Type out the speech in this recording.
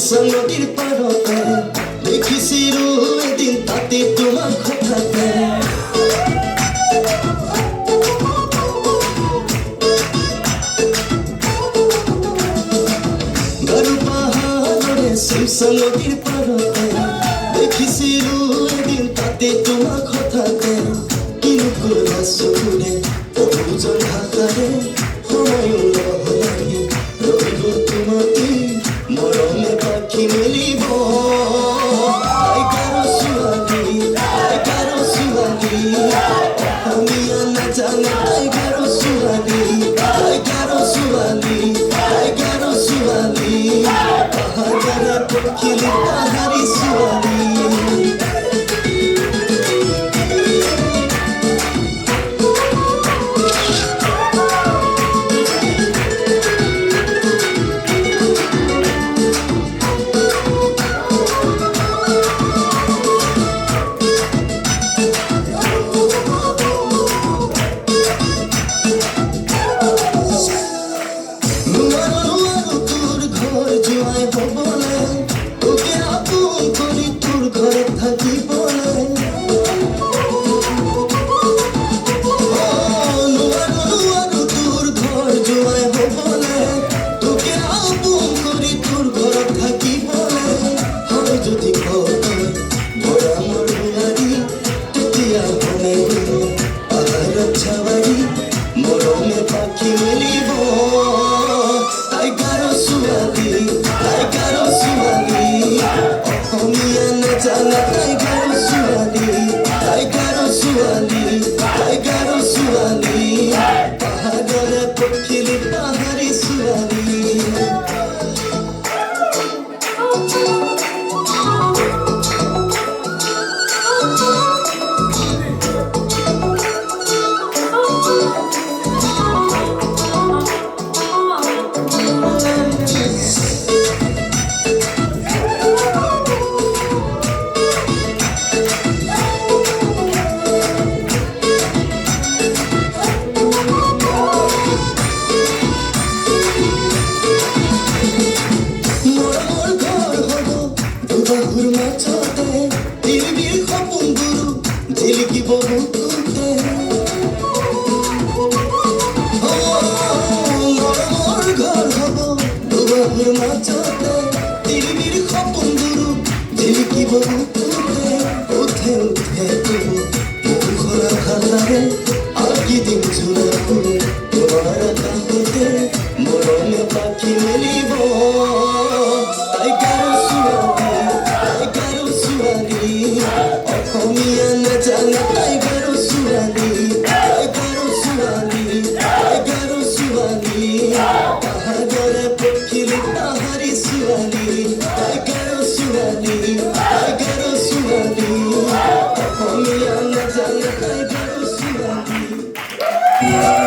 নদীর পারতে দেখিছিলো এদিন তাতে তোমার কথাতে গারু পাহাড়ে শিমসা নদীর পারতে দেখিছিলো এদিন তাতে তোমার কথাতে কিনু করলা সুরে অভিযোগ হাতারে হমায়ুন রহলারি রইব তোমাকে মরমে পাখি মেলিব আই কারো সুয়ালি আমি না জানি আই কারো সুয়ালি পাহাড়ে পক্ষিলি পাহাড়ি সুয়ালি